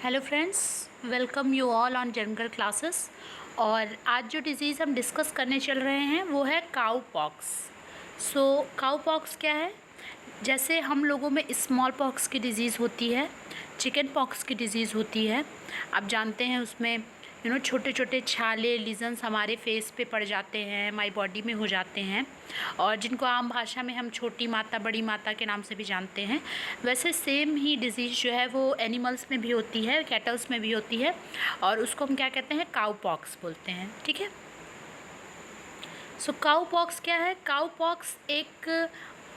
Hello friends, welcome you all on general classes. और आज जो डिज़ीज़ हम डिस्कस करने चल रहे हैं वो है काऊ पॉक्स। सो काऊ पॉक्स क्या है? जैसे हम लोगों में स्मॉल पॉक्स की डिज़ीज़ होती है, चिकन पॉक्स की डिज़ीज़ होती है। आप जानते हैं उसमें छोटे छोटे छाले लीजन्स हमारे फेस पे पड़ जाते हैं, हमारी बॉडी में हो जाते हैं, और जिनको आम भाषा में हम छोटी माता बड़ी माता के नाम से भी जानते हैं। वैसे सेम ही डिज़ीज़ जो है वो एनिमल्स में भी होती है, कैटल्स में भी होती है, और उसको हम क्या कहते हैं? काऊ पॉक्स बोलते हैं। ठीक है। सो काऊ पॉक्स क्या है? काऊ पॉक्स एक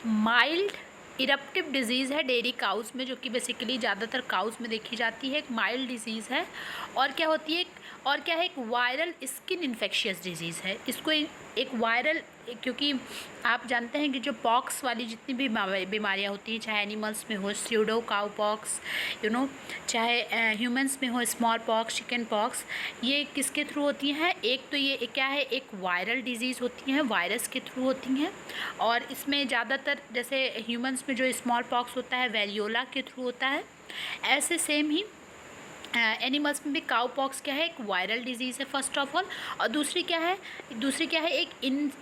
माइल्ड इरप्टिव डिज़ीज़ है डेयरी काउस में, जो कि बेसिकली ज़्यादातर काउस में देखी जाती है। एक माइल्ड डिज़ीज़ है। और क्या होती है? और क्या है? एक वायरल स्किन इन्फेक्शियस डिज़ीज़ है। इसको एक वायरल, क्योंकि आप जानते हैं कि जो पॉक्स वाली जितनी भी बीमारियाँ होती हैं, चाहे एनिमल्स में हो स्यूडो काऊ पॉक्स, चाहे ह्यूमंस में हो स्मॉल पॉक्स, चिकन पॉक्स, ये किसके थ्रू होती हैं? एक तो ये क्या है, एक वायरल डिज़ीज़ होती हैं, वायरस के थ्रू होती हैं। और इसमें ज़्यादातर जैसे ह्यूमंस में जो स्मॉल पॉक्स होता है वेरियोला के थ्रू होता है, ऐसे सेम ही एनिमल्स में भी काऊ पॉक्स क्या है? एक वायरल डिजीज़ है फर्स्ट ऑफ ऑल। और दूसरी क्या है? एक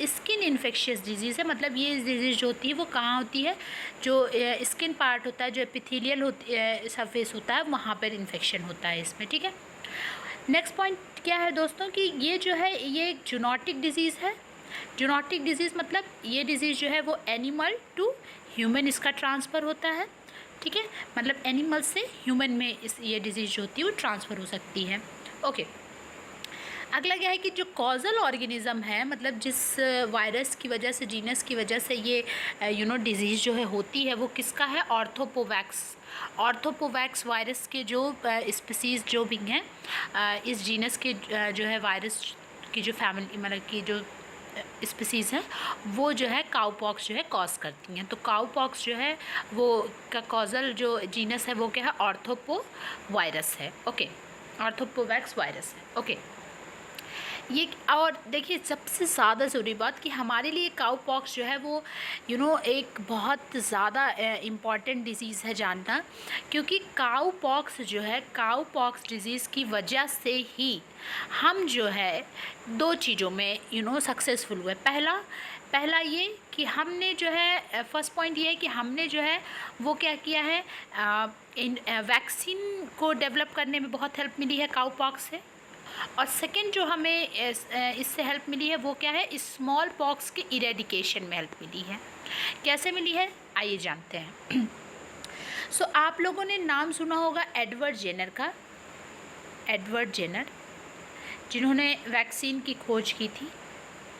स्किन इन्फेक्शियस डिजीज़ है। मतलब ये डिजीज़ जो होती है वो कहाँ होती है? जो स्किन पार्ट होता है, जो एपिथेलियल होती सरफेस होता है, वहाँ पर इन्फेक्शन होता है इसमें। ठीक है। नेक्स्ट पॉइंट क्या है दोस्तों कि ये जो है ये एक जूनोटिक डिजीज़ है। जूनोटिक डिजीज़ मतलब ये डिज़ीज़ जो है वो एनिमल टू ह्यूमन इसका ट्रांसफ़र होता है। ठीक है। मतलब एनिमल से ह्यूमन में ये डिज़ीज़ जो होती है वो ट्रांसफ़र हो सकती है। ओके। अगला क्या है कि जो कॉजल ऑर्गेनिज़म है, मतलब जिस वायरस की वजह से, जीनस की वजह से ये डिज़ीज़ जो है होती है, वो किसका है? ऑर्थोपोवैक्स। ऑर्थोपोवैक्स वायरस के जो स्पीसीज़ जो भी हैं इस जीनस के जो है वायरस की जो फैमिली, मतलब की जो स्पीसीज़ है, वो जो है काऊ पॉक्स जो है कॉज करती हैं। तो काऊ पॉक्स जो है वो का कॉजल जो जीनस है वो क्या है? ऑर्थोपो वायरस है। ओके, ऑर्थोपोवैक्स वायरस है। ओके। ये और देखिए सबसे ज़्यादा ज़रूरी बात कि हमारे लिए काऊ पॉक्स जो है वो एक बहुत ज़्यादा इम्पॉर्टेंट डिज़ीज़ है जानना, क्योंकि काऊ पॉक्स जो है, काऊ पॉक्स डिज़ीज़ की वजह से ही हम जो है दो चीज़ों में सक्सेसफुल हुए। पहला ये कि हमने जो है फर्स्ट पॉइंट ये है कि हमने जो है वो क्या किया है, इन वैक्सीन को डेवलप करने में बहुत हेल्प मिली है काऊ पॉक्स से। और सेकंड जो हमें इससे हेल्प मिली है वो क्या है? स्मॉल पॉक्स के इरेडिकेशन में हेल्प मिली है। कैसे मिली है आइए जानते हैं। सो आप लोगों ने नाम सुना होगा एडवर्ड जेनर का। एडवर्ड जेनर जिन्होंने वैक्सीन की खोज की थी।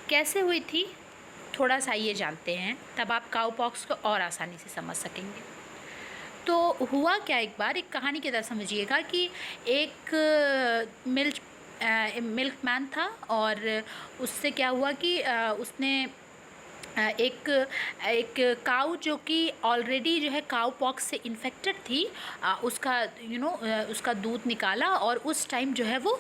कैसे हुई थी थोड़ा सा ये जानते हैं, तब आप काऊ पॉक्स को और आसानी से समझ सकेंगे। तो हुआ क्या, एक बार एक कहानी की तरह समझिएगा कि एक मिल्कमैन था, और उससे क्या हुआ कि उसने एक एक काऊ जो कि ऑलरेडी जो है काऊ पॉक्स से इन्फेक्टेड थी, उसका उसका दूध निकाला, और उस टाइम जो है वो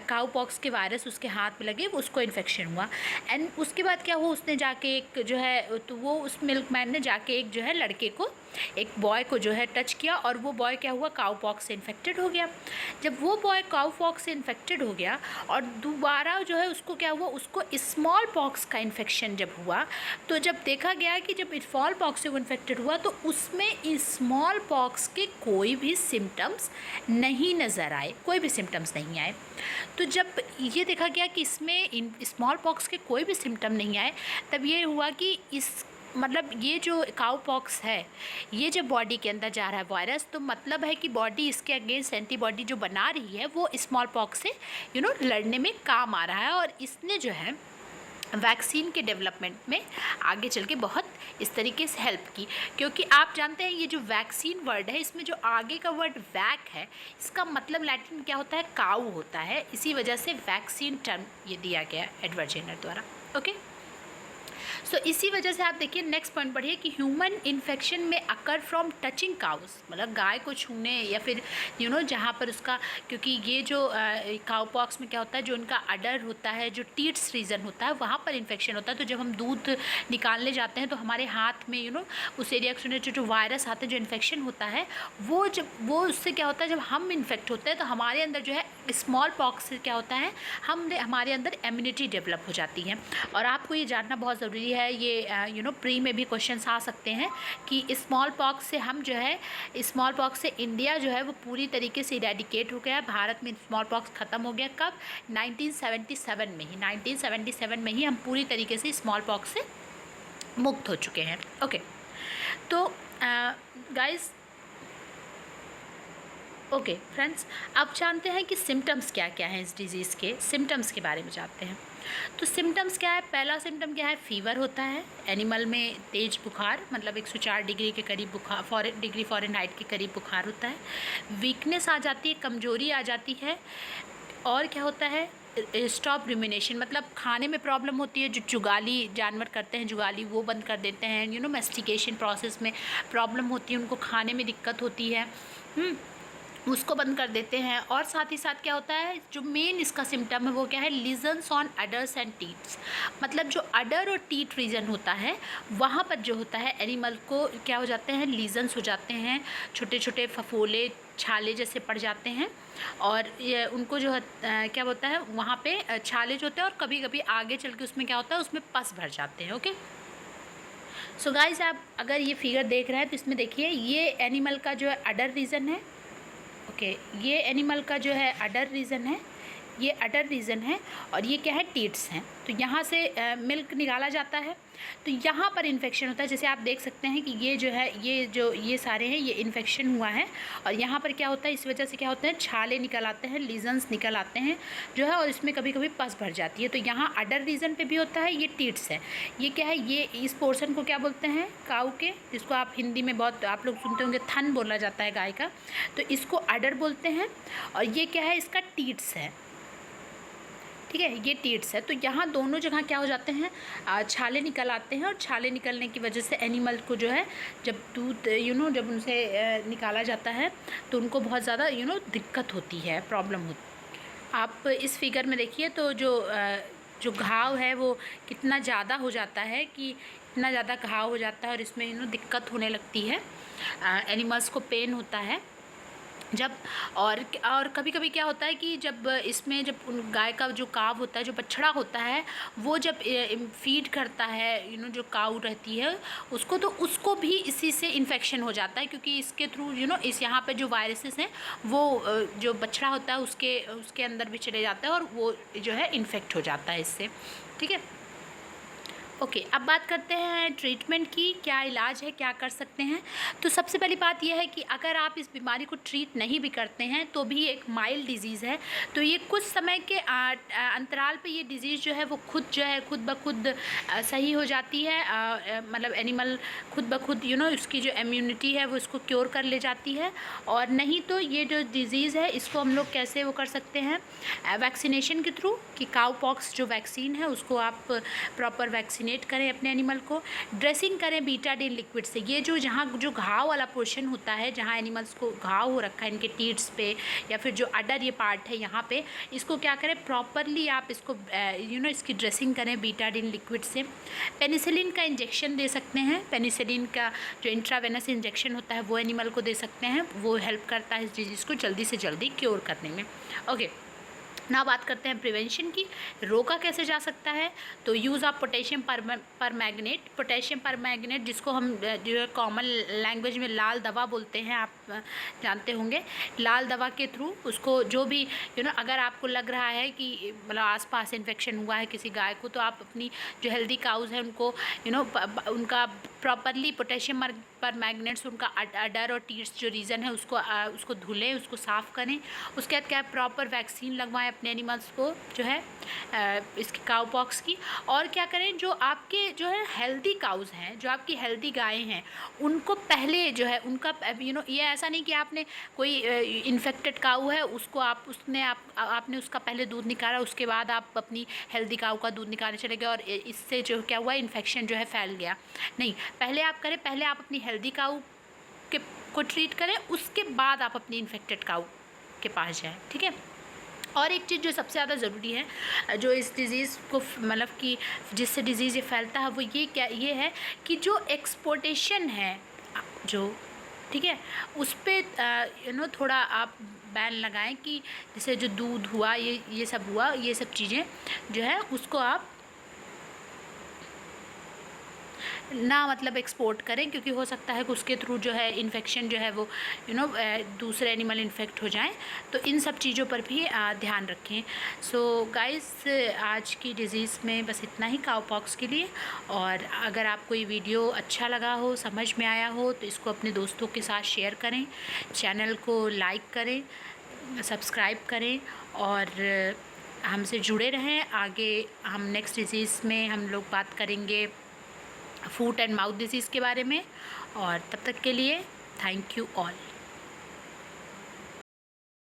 काऊ पॉक्स के वायरस उसके हाथ में लगे, उसको इन्फेक्शन हुआ। एंड उसके बाद क्या हुआ, उसने जाके एक जो है, तो वो उस मिल्कमैन ने जाके एक जो है लड़के को, एक बॉय को जो है टच किया, और वो बॉय क्या हुआ? काऊ पॉक्स से इन्फेक्टेड हो गया। जब वो बॉय काऊ पॉक्स से इन्फेक्टेड हो गया और दोबारा जो है उसको क्या हुआ, उसको स्मॉल पॉक्स का इन्फेक्शन जब हुआ, तो जब देखा गया कि जब स्मॉल पॉक्स से वो इन्फेक्टेड हुआ तो उसमें स्मॉल पॉक्स के कोई भी सिम्टम्स नहीं नज़र आए, कोई भी सिम्टम्स नहीं आए। तो जब ये देखा गया कि इसमें स्मॉल पॉक्स के कोई भी सिम्टम नहीं आए, तब ये हुआ कि मतलब ये जो काऊ पॉक्स है, ये जब बॉडी के अंदर जा रहा है वायरस, तो मतलब है कि बॉडी इसके अगेंस्ट एंटीबॉडी जो बना रही है वो स्मॉल पॉक्स से लड़ने में काम आ रहा है। और इसने जो है वैक्सीन के डेवलपमेंट में आगे चल के बहुत इस तरीके से हेल्प की, क्योंकि आप जानते हैं ये जो वैक्सीन वर्ड है, इसमें जो आगे का वर्ड वैक है, इसका मतलब लैटिन में क्या होता है? काऊ होता है। इसी वजह से वैक्सीन टर्म ये दिया गया एडवर्ड जेनर द्वारा। ओके। सो इसी वजह से आप देखिए नेक्स्ट पॉइंट पढ़िए कि ह्यूमन इन्फेक्शन में अकर फ्रॉम टचिंग काउस, मतलब गाय को छूने या फिर जहाँ पर उसका, क्योंकि ये जो काउ पॉक्स में क्या होता है, जो उनका अडर होता है, जो टीट्स रीजन होता है, वहाँ पर इन्फेक्शन होता है। तो जब हम दूध निकालने जाते हैं तो हमारे हाथ में उस एरिया से जो वायरस आते हैं, जो इन्फेक्शन होता है, वो उससे क्या होता है, जब हम इन्फेक्ट होते हैं तो हमारे अंदर जो है स्मॉल पॉक्स से क्या होता है, हमारे अंदर इम्यूनिटी डेवलप हो जाती है। और आपको ये जानना बहुत ज़रूरी है, ये प्री में भी क्वेश्चंस आ सकते हैं कि स्मॉल पॉक्स से हम जो है, स्मॉल पॉक्स से इंडिया जो है वो पूरी तरीके से इरेडिकेट हो गया। भारत में स्मॉल पॉक्स ख़त्म हो गया कब? 1977 में ही हम पूरी तरीके से स्मॉल पॉक्स से मुक्त हो चुके हैं। ओके, तो गाइस, ओके फ्रेंड्स, अब जानते हैं कि सिम्टम्स क्या क्या हैं इस डिज़ीज़ के। सिम्टम्स के बारे में जानते हैं। तो सिम्टम्स क्या है? पहला सिम्टम क्या है? फीवर होता है। एनिमल में तेज बुखार, मतलब 104 डिग्री के करीब बुखार, डिग्री फ़ारेनहाइट के करीब बुखार होता है। वीकनेस आ जाती है, कमजोरी आ जाती है। और क्या होता है? स्टॉप रुमिनेशन, मतलब खाने में प्रॉब्लम होती है। जो जुगाली जानवर करते हैं, जुगाली, वो बंद कर देते हैं। मेस्टिकेशन प्रोसेस में प्रॉब्लम होती है, उनको खाने में दिक्कत होती है, उसको बंद कर देते हैं। और साथ ही साथ क्या होता है, जो मेन इसका सिम्टम है वो क्या है? Lesions on udders and tits, मतलब जो अडर और टीट रीजन होता है वहाँ पर जो होता है एनिमल को क्या हो जाते हैं? लीजन्स हो जाते हैं, छोटे छोटे फफोले, छाले जैसे पड़ जाते हैं। और ये उनको जो है क्या होता है, वहाँ पे छाले जो होते हैं, और कभी कभी आगे चल के उसमें क्या होता है, उसमें पस भर जाते हैं। ओके, सो गाइस, आप अगर ये फिगर देख रहे हैं तो इसमें देखिए, ये एनिमल का जो है अडर रीजन है। ओके, ये एनिमल का जो है अडर रीजन है, ये अडर रीजन है, और ये क्या है? टीट्स हैं। तो यहाँ से मिल्क निकाला जाता है, तो यहाँ पर इन्फेक्शन होता है। जैसे आप देख सकते हैं कि ये जो है, ये सारे हैं, ये इन्फेक्शन हुआ है। और यहाँ पर क्या होता है, इस वजह से क्या होता है, छाले निकल आते हैं, लीजन्स निकल आते हैं जो है, और इसमें कभी कभी पस भर जाती है। तो यहाँ अडर रीजन पे भी होता है। ये टीट्स है, ये क्या है, ये इस पोर्शन को क्या बोलते हैं? काऊ के, जिसको आप हिंदी में बहुत आप लोग सुनते होंगे, थन बोला जाता है गाय का, तो इसको अडर बोलते हैं। और ये क्या है? इसका टीट्स है। ठीक है, ये टीट्स है। तो यहाँ दोनों जगह क्या हो जाते हैं, छाले निकल आते हैं। और छाले निकलने की वजह से एनिमल को जो है, जब दूध जब उनसे निकाला जाता है तो उनको बहुत ज़्यादा दिक्कत होती है, प्रॉब्लम होती है। आप इस फिगर में देखिए तो जो घाव है वो कितना ज़्यादा हो जाता है, कि इतना ज़्यादा घाव हो जाता है, और इसमें दिक्कत होने लगती है, एनिमल्स को पेन होता है जब। और कभी कभी क्या होता है कि जब इसमें, जब उन गाय का जो काव होता है, जो बछड़ा होता है, वो जब फीड करता है जो काऊ रहती है उसको, तो उसको भी इसी से इन्फेक्शन हो जाता है, क्योंकि इसके थ्रू इस यहाँ पे जो वायरसेस हैं वो जो बछड़ा होता है उसके अंदर भी चले जाता है, और वो जो है इन्फेक्ट हो जाता है इससे। ठीक है, ओके, अब बात करते हैं ट्रीटमेंट की। क्या इलाज है, क्या कर सकते हैं? तो सबसे पहली बात यह है कि अगर आप इस बीमारी को ट्रीट नहीं भी करते हैं तो भी एक माइल्ड डिजीज़ है, तो ये कुछ समय के अंतराल पे ये डिज़ीज़ जो है वो खुद ब खुद सही हो जाती है। मतलब एनिमल खुद ब खुद उसकी जो इम्यूनिटी है वो इसको क्योर कर ले जाती है। और नहीं तो ये जो डिज़ीज़ है इसको हम लोग कैसे वो कर सकते हैं? वैक्सीनेशन के थ्रू, कि काऊ पॉक्स जो वैक्सीन है उसको आप प्रॉपर वैक्सीनेट करें अपने एनिमल को। ड्रेसिंग करें बीटाडीन लिक्विड से। ये जहाँ जो घाव वाला पोर्शन होता है, जहाँ एनिमल्स को घाव हो रखा है, इनके टीट्स पे या फिर जो अडर ये पार्ट है यहाँ पे, इसको क्या करें, प्रॉपरली आप इसको इसकी ड्रेसिंग करें बीटाडीन लिक्विड से। पेनिसिलिन का इंजेक्शन दे सकते हैं। पेनिसिलिन का जो इंट्रावेनस इंजेक्शन होता है वो एनिमल को दे सकते हैं, वो हेल्प करता है इस डिजीज़ को जल्दी से जल्दी क्योर करने में। ओके, ना बात करते हैं प्रिवेंशन की। रोका कैसे जा सकता है? तो use of potassium permanganate. Potassium permanganate, जिसको हम जो है कॉमन लैंग्वेज में लाल दवा बोलते हैं, आप जानते होंगे। लाल दवा के थ्रू उसको, जो भी अगर आपको लग रहा है कि मतलब आसपास इन्फेक्शन हुआ है किसी गाय को, तो आप अपनी जो हेल्दी काउज़ है उनको उनका प्रॉपरली पोटेशियम परमैंगनेट्स, उनका अडर और टीट्स जो रीज़न है उसको धुलें, उसको साफ़ करें। उसके बाद क्या, प्रॉपर वैक्सीन लगवाएं अपने एनिमल्स को जो है इसकी काऊ पॉक्स की। और क्या करें, जो आपके जो है हेल्दी काउज़ हैं, जो आपकी हेल्दी गायें हैं, उनको पहले जो है उनका ये ऐसा नहीं कि आपने कोई इन्फेक्टेड काऊ है उसको आपने उसका पहले दूध निकाला, उसके बाद आप अपनी हेल्दी काऊ का दूध निकालने चले गए और इससे जो क्या हुआ, इन्फेक्शन जो है फैल गया। नहीं, पहले आप करें, पहले आप अपनी हेल्दी काऊ को ट्रीट करें, उसके बाद आप अपनी इन्फेक्टेड काऊ के पास जाएँ, ठीक है। और एक चीज़ जो सबसे ज़्यादा ज़रूरी है, जो इस डिज़ीज़ को मतलब कि जिससे डिज़ीज़ ये फैलता है, वो ये है कि जो एक्सपोर्टेशन है जो, ठीक है, उस पर थोड़ा आप बैन लगाएं कि जैसे जो दूध हुआ, ये सब हुआ, ये सब चीज़ें जो है उसको आप ना मतलब एक्सपोर्ट करें, क्योंकि हो सकता है कि उसके थ्रू जो है इन्फेक्शन जो है वो दूसरे एनिमल इन्फेक्ट हो जाएं। तो इन सब चीज़ों पर भी ध्यान रखें। सो गाइस, आज की डिज़ीज़ में बस इतना ही काऊ पॉक्स के लिए। और अगर आपको ये वीडियो अच्छा लगा हो, समझ में आया हो, तो इसको अपने दोस्तों के साथ शेयर करें, चैनल को लाइक करें, सब्सक्राइब करें और हमसे जुड़े रहें। आगे हम नेक्स्ट डिज़ीज़ में हम लोग बात करेंगे फूट एंड माउथ डिजीज़ के बारे में। और तब तक के लिए थैंक यू ऑल।